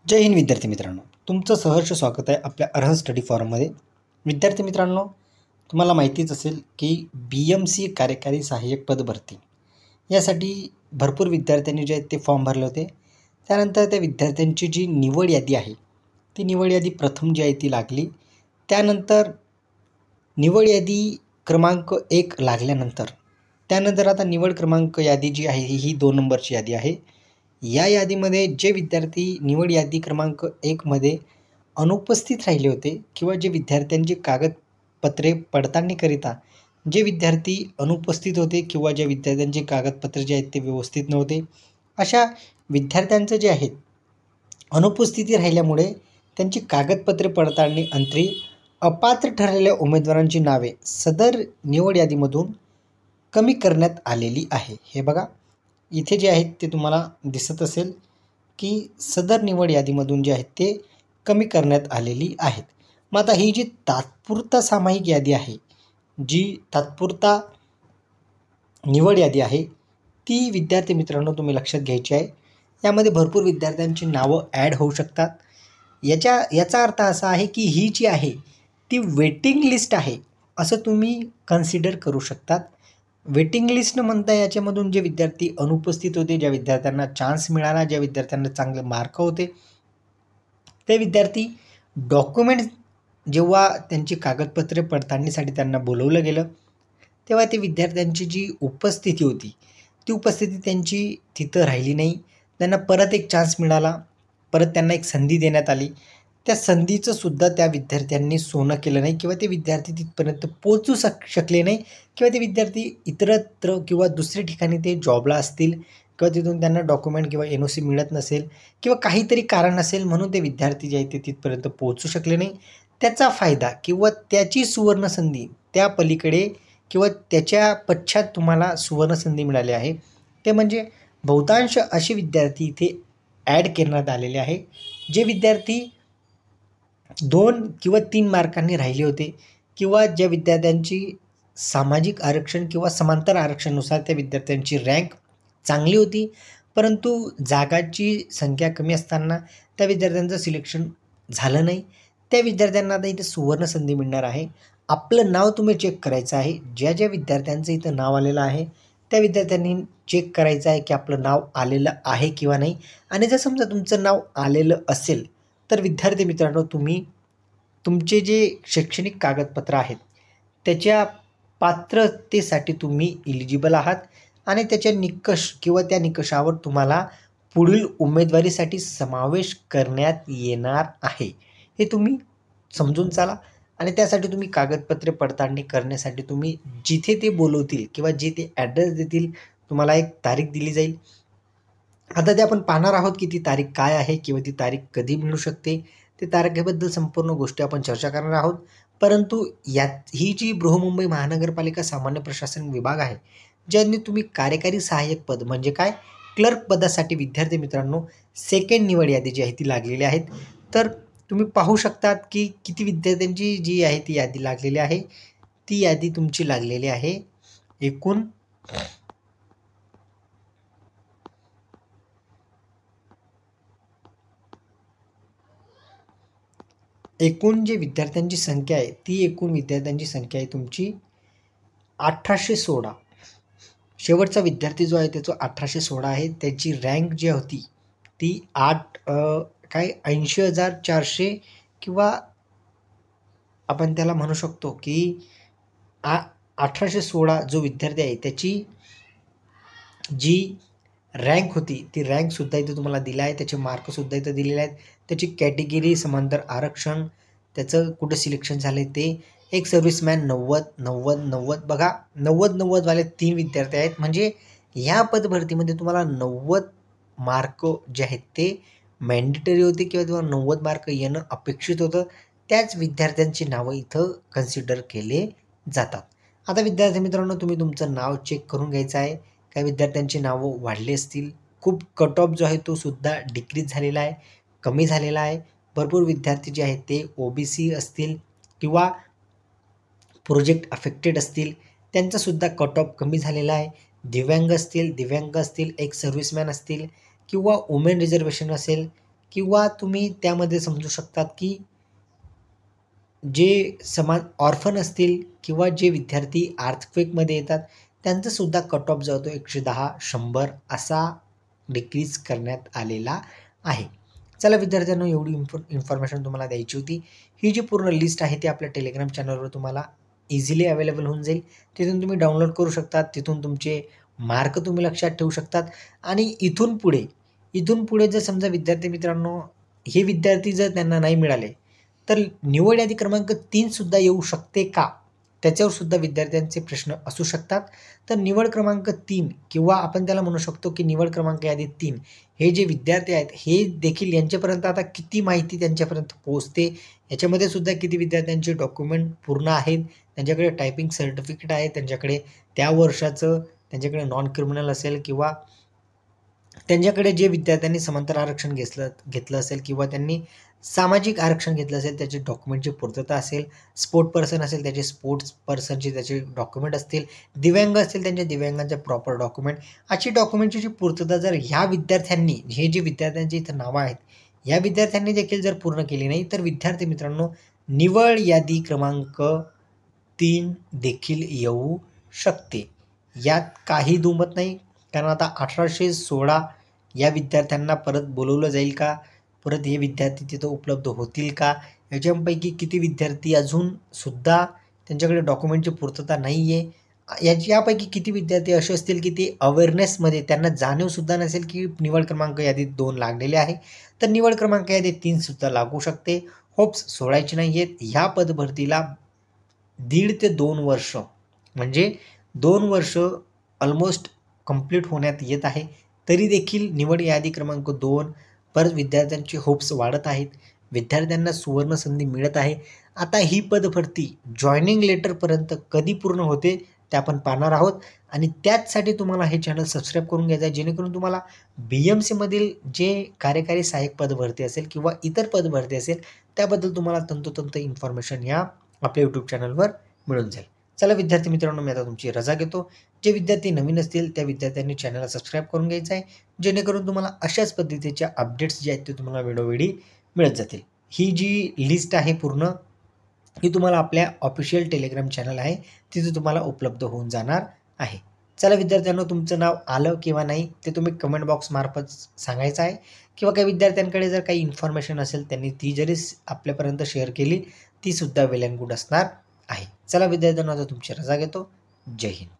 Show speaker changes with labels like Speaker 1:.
Speaker 1: जय हिंद विद्यार्थी मित्रांनो, तुमचं सहर्ष स्वागत आहे आपल्या अर्ह स्टडी फॉरममध्ये. विद्यार्थी मित्रांनो, तुम्हाला माहितीच असेल की BMC कार्यकारी सहाय्यक पद भरती यासाठी भरपूर विद्यार्थ्यांनी जे आहेत ते फॉर्म भरले होते. त्यानंतर त्या विद्यार्थ्यांची जी निवड यादी आहे ती निवड यादी प्रथम जी आहे ती लागली. त्यानंतर निवड यादी क्रमांक 1 लागल्यानंतर आता निवड क्रमांक यादी जी आहे ही 2 नंबरची यादी आहे. या यादीमध्ये जे विद्यार्थी निवड यादी क्रमांक 1 मध्ये अनुपस्थित राहिले होते किंवा जे विद्यार्थ्यांची कागदपत्रे पडताळणीकरिता जे विद्यार्थी अनुपस्थित होते किंवा ज्या विद्यार्थ्यांची कागदपत्रे जे आहेत ते व्यवस्थित नव्हते, अशा विद्यार्थ्यांचं जे आहेत अनुपस्थिती राहिल्यामुळे त्यांची कागदपत्रे पडताळणी अंतरी अपात्र ठरलेल्या उमेदवारांची नावे सदर निवड यादीमधून कमी करण्यात आलेली आहे. हे बघा, इथे जे आहेत ते तुम्हाला दिसत असेल की सदर निवड यादीमधून जे आहेत ते कमी करण्यात आलेली आहेत. मग आता ही जी तात्पुरता सामायिक यादी आहे, जी तात्पुरता निवड यादी आहे, ती विद्यार्थी मित्रांनो तुम्ही लक्षात घ्यायची आहे. यामध्ये भरपूर विद्यार्थ्यांची नावं ॲड होऊ शकतात. याचा अर्थ असा आहे की ही जी आहे ती वेटिंग लिस्ट आहे असं तुम्ही कन्सिडर करू शकतात. वेटिंग लिस्ट न म्हणता याच्यामधून जे विद्यार्थी अनुपस्थित होते, ज्या विद्यार्थ्यांना चान्स मिळाला, ज्या विद्यार्थ्यांना चांगले मार्क होते, ते विद्यार्थी डॉक्युमेंट जेव्हा त्यांची कागदपत्रे पडताळणीसाठी त्यांना बोलवलं गेलं तेव्हा ते विद्यार्थ्यांची जी उपस्थिती होती ती उपस्थिती त्यांची तिथं राहिली नाही. त्यांना परत एक चान्स मिळाला, परत त्यांना एक संधी देण्यात आली. त्या संधीचं सुद्धा त्या विद्यार्थ्यांनी सोनं केलं नाही किंवा ते विद्यार्थी तिथपर्यंत पोहोचू शकले नाही किंवा ते विद्यार्थी इतरत्र किंवा दुसऱ्या ठिकाणी ते जॉबला असतील किंवा तिथून त्यांना डॉक्युमेंट किंवा NOC मिळत नसेल किंवा काहीतरी कारण असेल म्हणून ते विद्यार्थी जे आहेत ते तिथपर्यंत पोहोचू शकले नाही. त्याचा फायदा किंवा त्याची सुवर्णसंधी त्या पलीकडे किंवा त्याच्या पश्चात तुम्हाला सुवर्णसंधी मिळाली आहे. ते म्हणजे बहुतांश असे विद्यार्थी इथे ॲड करण्यात आलेले आहे, जे विद्यार्थी 2 किंवा 3 मार्कांनी राहिले होते किंवा ज्या विद्यार्थ्यांची सामाजिक आरक्षण किंवा समांतर आरक्षणानुसार त्या विद्यार्थ्यांची रँक चांगली होती, परंतु जागाची संख्या कमी असताना त्या विद्यार्थ्यांचं सिलेक्शन झालं नाही. त्या विद्यार्थ्यांना आता इथे सुवर्णसंधी मिळणार आहे. आपलं नाव तुम्ही चेक करायचं आहे. ज्या ज्या विद्यार्थ्यांचं इथं नाव आलेलं आहे त्या विद्यार्थ्यांनी चेक करायचं आहे की आपलं नाव आलेलं आहे किंवा नाही. आणि जर समजा तुमचं नाव आलेलं असेल तर विद्यार्थी मित्रांनो, तुम्ही तुमचे जे शैक्षणिक कागदपत्र आहेत त्याच्या पात्रतेसाठी तुम्ही इलिजिबल आहात आणि त्याच्या निकष किंवा त्या निकषावर तुम्हाला पुढील उमेदवारीसाठी समावेश करण्यात येणार आहे. हे तुम्ही समजून चाला. आणि त्यासाठी तुम्ही कागदपत्रे पडताळणी करण्यासाठी तुम्ही जिथे ते बोलवतील किंवा जे ते ॲड्रेस देतील तुम्हाला एक तारीख दिली जाईल. आता ते आपण पाहणार आहोत की ती तारीख काय आहे किंवा ती तारीख कधी मिळू शकते. ते तारखेबद्दल संपूर्ण गोष्टी आपण चर्चा करणार आहोत. परंतु ही जी बृहन्मुंबई महानगरपालिका सामान्य प्रशासन विभाग आहे, ज्यांनी तुम्ही कार्यकारी सहाय्यक पद म्हणजे काय क्लर्क पदासाठी विद्यार्थी मित्रांनो सेकंड निवड यादी जी आहे ती लागलेली आहेत. तर तुम्ही पाहू शकतात की किती विद्यार्थ्यांची जी आहे ती यादी लागलेली आहे. ती यादी तुमची लागलेली आहे एकूण जे विद्यार्थ्यांची संख्या आहे ती एकूण विद्यार्थ्यांची संख्या आहे तुमची 1816. शेवटचा विद्यार्थी जो आहे त्याचा 1816 आहे. त्याची रँक जी होती ती 80,400 किंवा आपण त्याला म्हणू शकतो की 1816 जो विद्यार्थी आहे त्याची जी रँक होती ती रँकसुद्धा इथे तुम्हाला दिला आहे. त्याचे मार्कसुद्धा इथं दिलेले आहेत. त्याची कॅटेगरी, समांतर आरक्षण, त्याचं कुठं सिलेक्शन झालं ते, एक सर्व्हिसमॅन 90. बघा, 90 वाले 3 विद्यार्थी आहेत. म्हणजे ह्या पदभरतीमध्ये तुम्हाला 90 मार्क जे आहेत ते मॅन्डेटरी होते किंवा तुम्हाला 90 मार्क येणं अपेक्षित होतं. त्याच विद्यार्थ्यांची नावं इथं कन्सिडर केले जातात. आता विद्यार्थी मित्रांनो, तुम्ही तुमचं नाव चेक करून घ्यायचं आहे. काही विद्यार्थ्यांची नावं वाढली असतील. खूप कट ऑफ जो आहे तो सुद्धा डिक्रीज झालेला आहे, कमी झालेला आहे. भरपूर विद्यार्थी जे आहेत ते OBC असतील किंवा प्रोजेक्ट अफेक्टेड असतील, त्यांचासुद्धा कट ऑफ कमी झालेला आहे. दिव्यांग असतील, एक सर्व्हिसमॅन असतील किंवा वुमेन रिझर्वेशन असेल किंवा तुम्ही त्यामध्ये समजू शकतात की जे समान ऑर्फन असतील किंवा जे विद्यार्थी अर्थक्वेकमध्ये येतात त्यांचासुद्धा कट ऑफ जो होतो 110, 100 असा डिक्रीज करण्यात आलेला आहे. चला विद्यार्थ्यांनो, एवढी इन्फॉर्मेशन तुम्हाला द्यायची होती. ही जी पूर्ण लिस्ट आहे ती आपल्या टेलिग्राम चॅनलवर तुम्हाला इझिली अवेलेबल होऊन जाईल. तिथून तुम्ही डाउनलोड करू शकता. तिथून तुमचे मार्क तुम्ही लक्षात ठेवू शकतात आणि इथून पुढे जर समजा विद्यार्थी मित्रांनो, हे विद्यार्थी जर त्यांना नाही मिळाले तर निवड यादी क्रमांक 3 सुद्धा येऊ शकते का? त्याच्यावर सुद्धा विद्यार्थ्यांचे प्रश्न असू शकतात. तर निवड क्रमांक 3 किंवा आपण त्याला म्हणू शकतो की निवड क्रमांक यादी 3 हे जे विद्यार्थी आहेत हे देखील यांच्यापर्यंत आता किती माहिती त्यांच्यापर्यंत पोहोचते, याच्यामध्ये सुद्धा किती विद्यार्थ्यांचे डॉक्युमेंट पूर्ण आहेत, त्यांच्याकडे टायपिंग सर्टिफिकेट आहे, त्यांच्याकडे त्या वर्षाचं त्यांच्याकडे नॉन क्रिमिनल असेल किंवा त्यांच्याकडे जे विद्यार्थ्यांनी समांतर आरक्षण घेतलं असेल किंवा त्यांनी सामाजिक आरक्षण घेतलं असेल त्याचे डॉक्युमेंटची पूर्तता असेल, स्पोर्ट पर्सन असेल त्याचे स्पोर्ट्स पर्सनचे त्याचे डॉक्युमेंट असतील, दिव्यांग असतील त्यांच्या दिव्यांगांचे प्रॉपर डॉक्युमेंट, अशी डॉक्युमेंटची जी पूर्तता जर ह्या विद्यार्थ्यांनी, हे जे विद्यार्थ्यांची इथं नावं आहेत या विद्यार्थ्यांनी देखील जर पूर्ण केली नाही तर विद्यार्थी मित्रांनो निवड यादी क्रमांक 3 देखील येऊ शकते. यात काही दुमत नाही. कारण आता 1816 या विद्यार्थ्यांना परत बोलवलं जाईल का? परत हे विद्यार्थी तिथं उपलब्ध होतील का? याच्यापैकी किती विद्यार्थी अजूनसुद्धा त्यांच्याकडे डॉक्युमेंटची पूर्तता नाही आहे? यापैकी किती विद्यार्थी असे असतील की ते अवेअरनेसमध्ये त्यांना जाणीवसुद्धा नसेल की निवड क्रमांक यादीत 2 लागलेले आहे. तर निवड क्रमांक यादीत 3 सुद्धा लागू शकते. होप्स सोडायचे नाही आहेत. ह्या पदभरतीला 1.5 ते 2 वर्ष म्हणजे 2 वर्ष ऑलमोस्ट कंप्लीट होण्यात येत आहे. तरी देखील निवड यादी क्रमांक 2 परत विद्यार्थ्यांचे होप्स वाढत आहेत. विद्यार्थ्यांना सुवर्ण संधी मिळत आहे. आता ही पदभरती जॉइनिंग लेटरपर्यंत कधी पूर्ण होते ते आपण पाहणार आहोत आणि त्याचसाठी तुम्हाला हे चॅनल सबस्क्राईब करून घ्यायचं आहे, जेणेकरून तुम्हाला BMCमधील जे कार्यकारी सहाय्यक पदभरती असेल किंवा इतर पदभरती असेल त्याबद्दल तुम्हाला तंतोतंत इन्फॉर्मेशन ह्या आपल्या यूट्यूब चॅनलवर मिळून जाईल. चला विद्यार्थी मित्रांनो, मी आता तुमची रजा घेतो. जे विद्यार्थी नवीन असतील त्या विद्यार्थ्यांनी चॅनलला सबस्क्राईब करून घ्यायचं आहे, जेणेकरून तुम्हाला अशाच पद्धतीच्या अपडेट्स जे आहेत ते तुम्हाला वेळोवेळी मिळत जातील. ही जी लिस्ट आहे पूर्ण ही तुम्हाला आपल्या ऑफिशियल टेलिग्राम चॅनल आहे तिथे तुम्हाला उपलब्ध होऊन जाणार आहे. चला विद्यार्थ्यांनो, तुमचं नाव आलं किंवा नाही ते तुम्ही कमेंट बॉक्समार्फत सांगायचं आहे किंवा काही विद्यार्थ्यांकडे जर काही इन्फॉर्मेशन असेल त्यांनी ती जरी आपल्यापर्यंत शेअर केली ती सुद्धा वेल अँड गुड असणार आहे. चला विद्यार्थ्यांनो, आता तुमची रजा घेतो. जय हिंद.